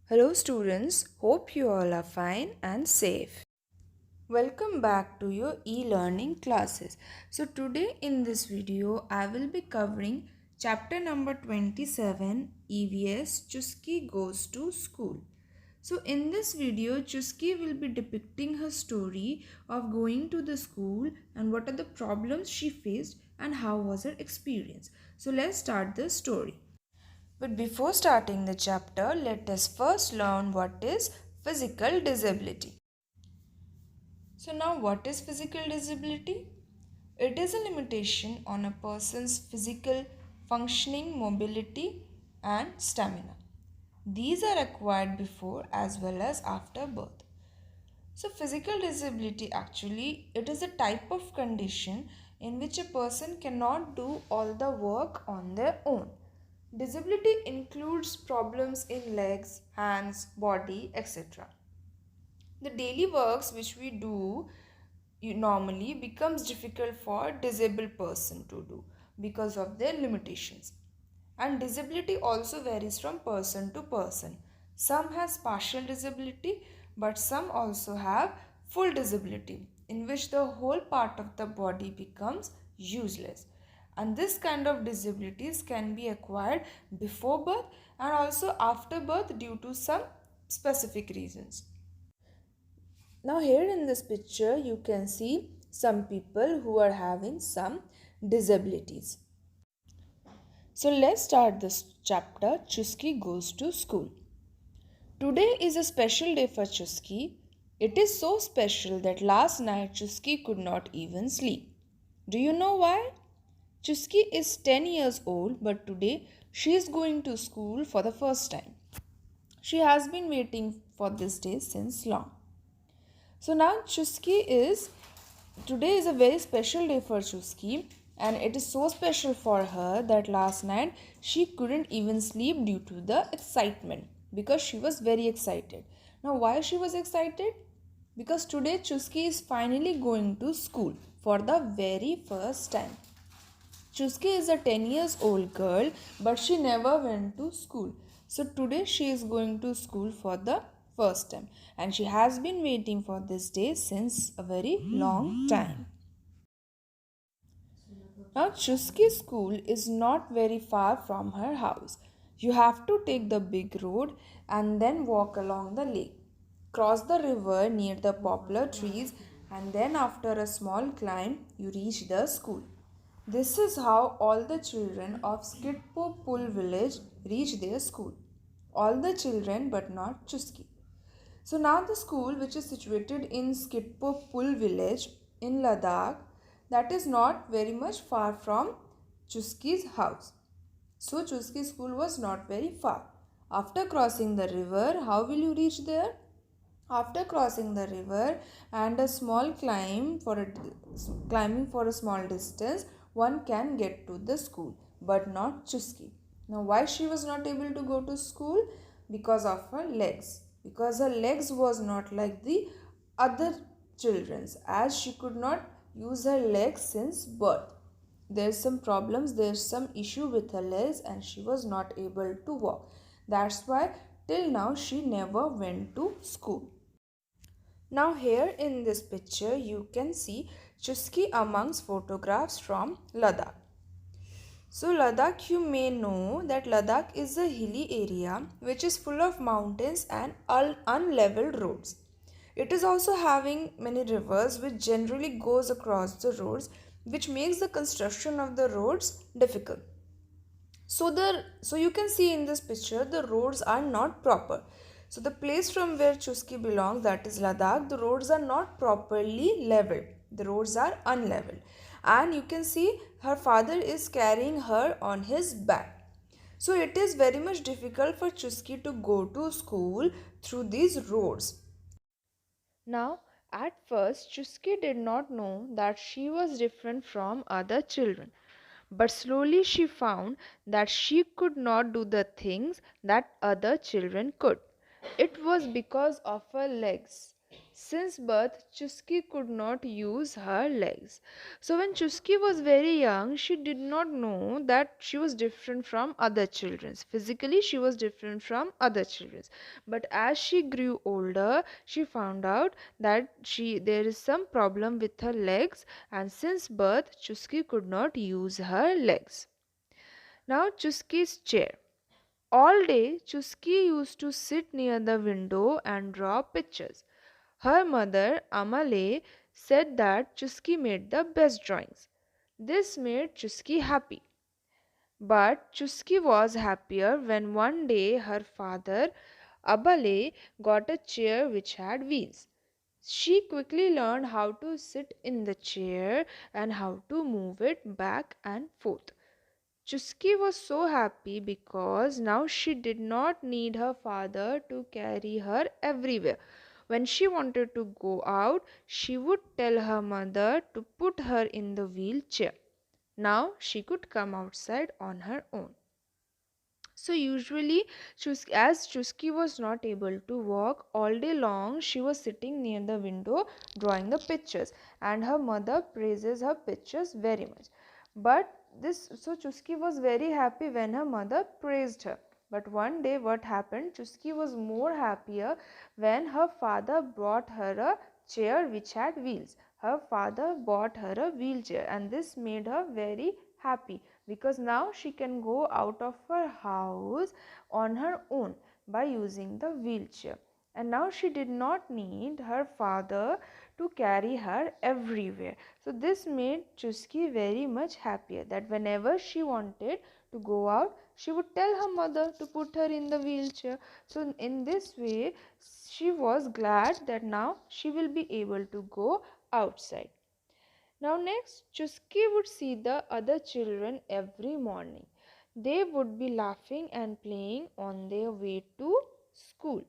Hello students, hope you all are fine and safe. Welcome back to your e-learning classes. So today in this video I will be covering chapter number 27 EVS Chuski goes to school. So in this video Chuski will be depicting her story of going to the school and what are the problems she faced and how was her experience. So let's start the story. But before starting the chapter, let us first learn what is physical disability. So now what is physical disability? It is a limitation on a person's physical functioning, mobility and stamina. These are acquired before as well as after birth. So physical disability actually it is a type of condition in which a person cannot do all the work on their own. Disability includes problems in legs, hands, body, etc. The daily works which we do normally becomes difficult for disabled person to do because of their limitations. And disability also varies from person to person. Some has partial disability but some also have full disability in which the whole part of the body becomes useless. And this kind of disabilities can be acquired before birth and also after birth due to some specific reasons. Now here in this picture you can see some people who are having some disabilities. So let's start this chapter. Chuski goes to school. Today is a special day for Chuski. It is so special that last night Chuski could not even sleep. Do you know why? Chuski is 10 years old but today she is going to school for the first time. She has been waiting for this day since long. So now today is a very special day for Chuski and it is so special for her that last night she couldn't even sleep due to the excitement because she was very excited. Now why she was excited? Because today Chuski is finally going to school for the very first time. Chuski is a 10 years old girl but she never went to school. So today she is going to school for the first time and she has been waiting for this day since a very long time. Now Chuski school is not very far from her house. You have to take the big road and then walk along the lake. Cross the river near the poplar trees and then after a small climb you reach the school. This is how all the children of Skidpopul village reach their school. All the children but not Chuski. So now the school which is situated in Skidpopul village in Ladakh that is not very much far from Chuski's house. So Chuski's school was not very far. After crossing the river, how will you reach there? After crossing the river and a small climbing for a small distance, one can get to the school, but not Chuski. Now, why she was not able to go to school? Because of her legs. Because her legs was not like the other children's, as she could not use her legs since birth. There's some problems, there's some issue with her legs, and she was not able to walk. That's why till now she never went to school. Now here in this picture you can see Chuski amongst photographs from Ladakh. So Ladakh, you may know that Ladakh is a hilly area which is full of mountains and unleveled roads. It is also having many rivers which generally goes across the roads which makes the construction of the roads difficult. So you can see in this picture the roads are not proper. So the place from where Chuski belongs, that is Ladakh, the roads are not properly leveled. The roads are unleveled. And you can see her father is carrying her on his back. So it is very much difficult for Chuski to go to school through these roads. Now, at first, Chuski did not know that she was different from other children. But slowly she found that she could not do the things that other children could. It was because of her legs. Since birth, Chuski could not use her legs. So when Chuski was very young, she did not know that she was different from other children. Physically, she was different from other children. But as she grew older, she found out that there is some problem with her legs, and since birth, Chuski could not use her legs. Now Chuski's chair. All day, Chuski used to sit near the window and draw pictures. Her mother, Amale, said that Chuski made the best drawings. This made Chuski happy. But Chuski was happier when one day her father, Abale, got a chair which had wheels. She quickly learned how to sit in the chair and how to move it back and forth. Chuski was so happy because now she did not need her father to carry her everywhere. When she wanted to go out, she would tell her mother to put her in the wheelchair. Now she could come outside on her own. So usually, as Chuski was not able to walk all day long, she was sitting near the window drawing the pictures, and her mother praises her pictures very much. But Chuski was very happy when her mother praised her. But one day, what happened? Chuski was more happier when her father brought her a chair which had wheels. Her father bought her a wheelchair, and this made her very happy because now she can go out of her house on her own by using the wheelchair. And now she did not need her father to carry her everywhere. So this made Chuski very much happier that whenever she wanted to go out, she would tell her mother to put her in the wheelchair. So in this way, she was glad that now she will be able to go outside. Now next, Chuski would see the other children every morning. They would be laughing and playing on their way to school.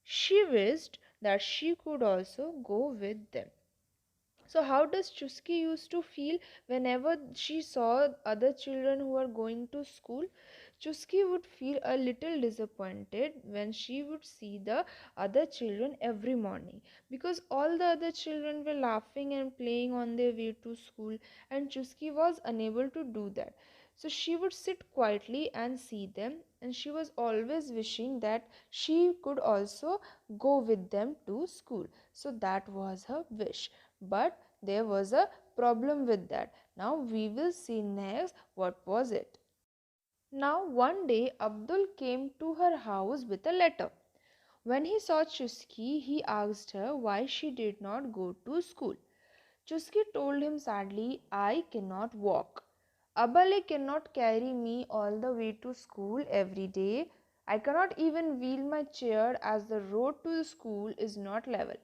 She wished that she could also go with them. So how does Chuski used to feel whenever she saw other children who are going to school? Chuski would feel a little disappointed when she would see the other children every morning because all the other children were laughing and playing on their way to school and Chuski was unable to do that. So she would sit quietly and see them, and she was always wishing that she could also go with them to school. So that was her wish. But there was a problem with that. Now we will see next what was it. Now one day Abdul came to her house with a letter. When he saw Chuski, he asked her why she did not go to school. Chuski told him sadly, I cannot walk. Abale cannot carry me all the way to school every day. I cannot even wheel my chair as the road to the school is not level.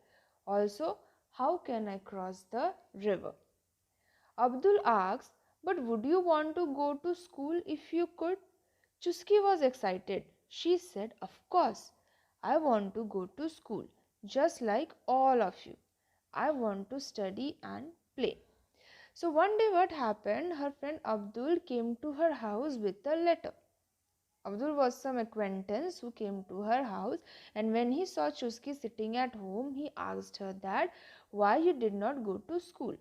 Also, how can I cross the river? Abdul asked, but would you want to go to school if you could? Chuski was excited. She said, of course. I want to go to school, just like all of you. I want to study and play. So one day what happened, her friend Abdul came to her house with a letter. Abdul was some acquaintance who came to her house, and when he saw Chuski sitting at home, he asked her that why you did not go to school.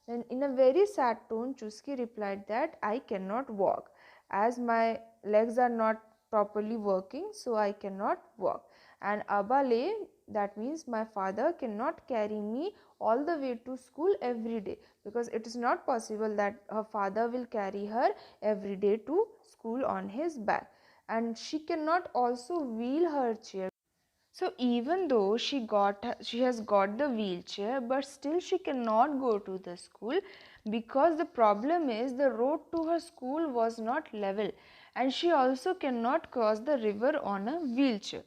Then in a very sad tone, Chuski replied that I cannot walk as my legs are not properly working, so I cannot walk. And Abale, that means my father cannot carry me all the way to school every day because it is not possible that her father will carry her every day to school on his back, and she cannot also wheel her chair. So even though she has got the wheelchair, but still she cannot go to the school because the problem is the road to her school was not level, and she also cannot cross the river on a wheelchair.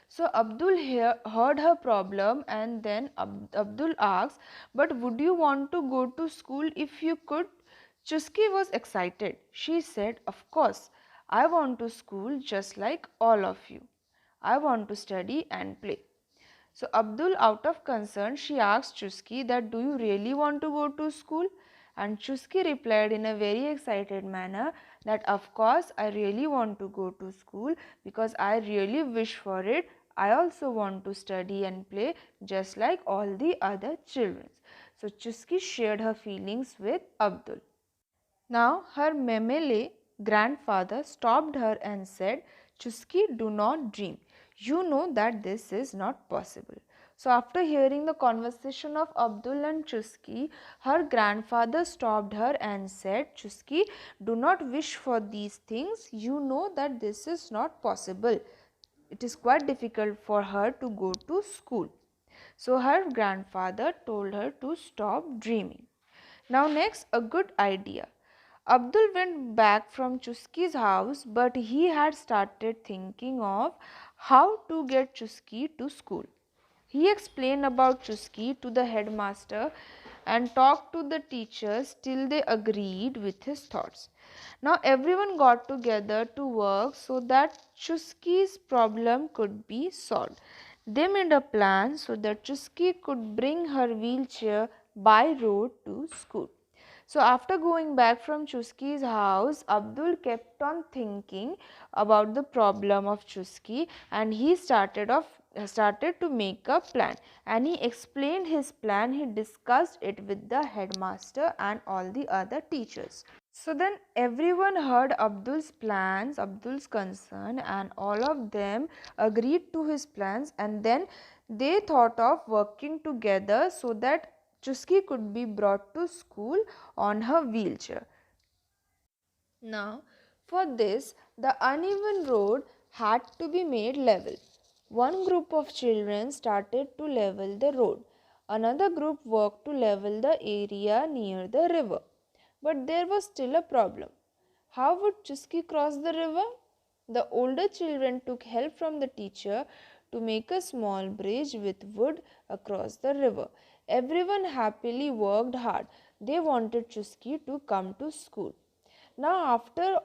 So Abdul heard her problem, and then Abdul asked, but would you want to go to school if you could? Chuski was excited. She said, of course, I want to school just like all of you. I want to study and play. So Abdul, out of concern, she asked Chuski that do you really want to go to school? And Chuski replied in a very excited manner that of course I really want to go to school because I really wish for it. I also want to study and play just like all the other children. So Chuski shared her feelings with Abdul. Now her memele grandfather stopped her and said, Chuski, do not dream. You know that this is not possible. So after hearing the conversation of Abdul and Chuski, her grandfather stopped her and said, Chuski, do not wish for these things. You know that this is not possible. It is quite difficult for her to go to school. So her grandfather told her to stop dreaming. Now next, a good idea. Abdul went back from Chuski's house, but he had started thinking of how to get Chuski to school. He explained about Chuski to the headmaster and talked to the teachers till they agreed with his thoughts. Now everyone got together to work so that Chuski's problem could be solved. They made a plan so that Chuski could bring her wheelchair by road to school. So after going back from Chuski's house, Abdul kept on thinking about the problem of Chuski, and he started to make a plan, and he explained his plan. He discussed it with the headmaster and all the other teachers. So then everyone heard Abdul's plans, Abdul's concern, and all of them agreed to his plans, and then they thought of working together so that Chuski could be brought to school on her wheelchair. Now, for this, the uneven road had to be made level. One group of children started to level the road. Another group worked to level the area near the river. But there was still a problem. How would Chuski cross the river? The older children took help from the teacher to make a small bridge with wood across the river. Everyone happily worked hard. They wanted Chuski to come to school. Now, after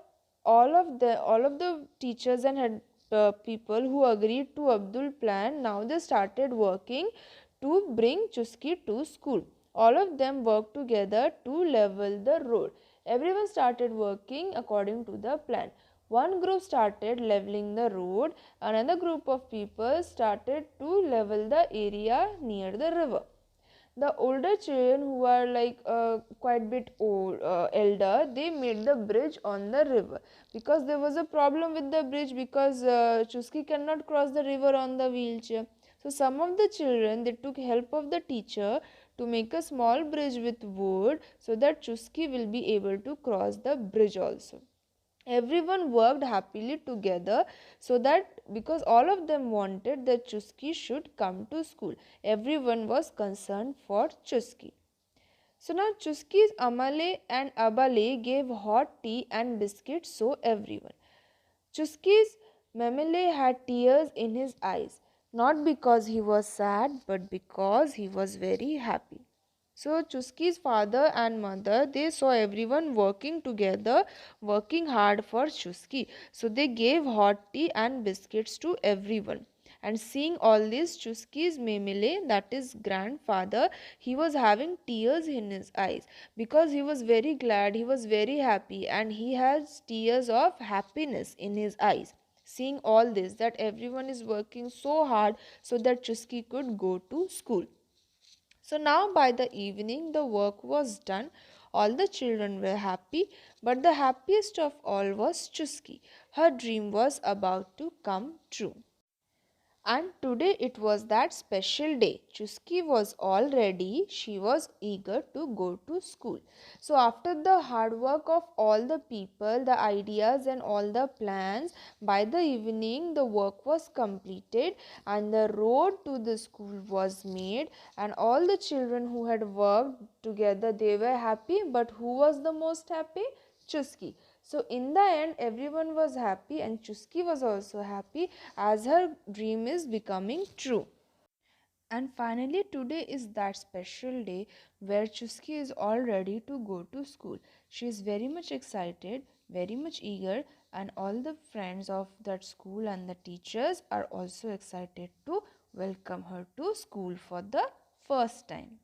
all of the teachers and head people who agreed to Abdul plan, now they started working to bring Chuski to school. All of them worked together to level the road. Everyone started working according to the plan. One group started leveling the road, another group of people started to level the area near the river. The older children who are like quite bit elder, they made the bridge on the river because there was a problem with the bridge because Chuski cannot cross the river on the wheelchair. So some of the children, they took help of the teacher to make a small bridge with wood so that Chuski will be able to cross the bridge also. Everyone worked happily together so that because all of them wanted that Chuski should come to school. Everyone was concerned for Chuski. So now Chuski's Amale and Abale gave hot tea and biscuits so everyone. Chuski's Memele had tears in his eyes, not because he was sad but because he was very happy. So Chuski's father and mother, they saw everyone working together, working hard for Chuski. So they gave hot tea and biscuits to everyone. And seeing all this, Chuski's Memele, that is grandfather, he was having tears in his eyes because he was very glad, he was very happy, and he has tears of happiness in his eyes. Seeing all this, that everyone is working so hard so that Chuski could go to school. So now by the evening the work was done. All the children were happy, but the happiest of all was Chuski. Her dream was about to come true. And today it was that special day. Chuski was all ready. She was eager to go to school. So after the hard work of all the people, the ideas and all the plans, by the evening the work was completed and the road to the school was made, and all the children who had worked together, they were happy. But who was the most happy? Chuski. So in the end everyone was happy, and Chuski was also happy as her dream is becoming true. And finally today is that special day where Chuski is all ready to go to school. She is very much excited, very much eager, and all the friends of that school and the teachers are also excited to welcome her to school for the first time.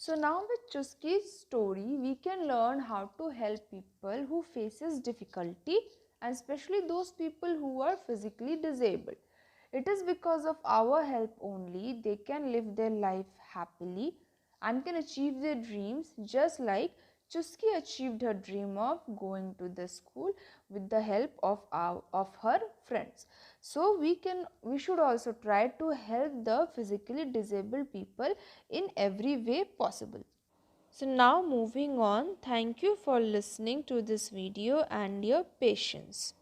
So now with Chuski's story, we can learn how to help people who faces difficulty, and especially those people who are physically disabled. It is because of our help only they can live their life happily and can achieve their dreams, just like Chuski achieved her dream of going to the school with the help of her friends. So we should also try to help the physically disabled people in every way possible. So now moving on, thank you for listening to this video and your patience.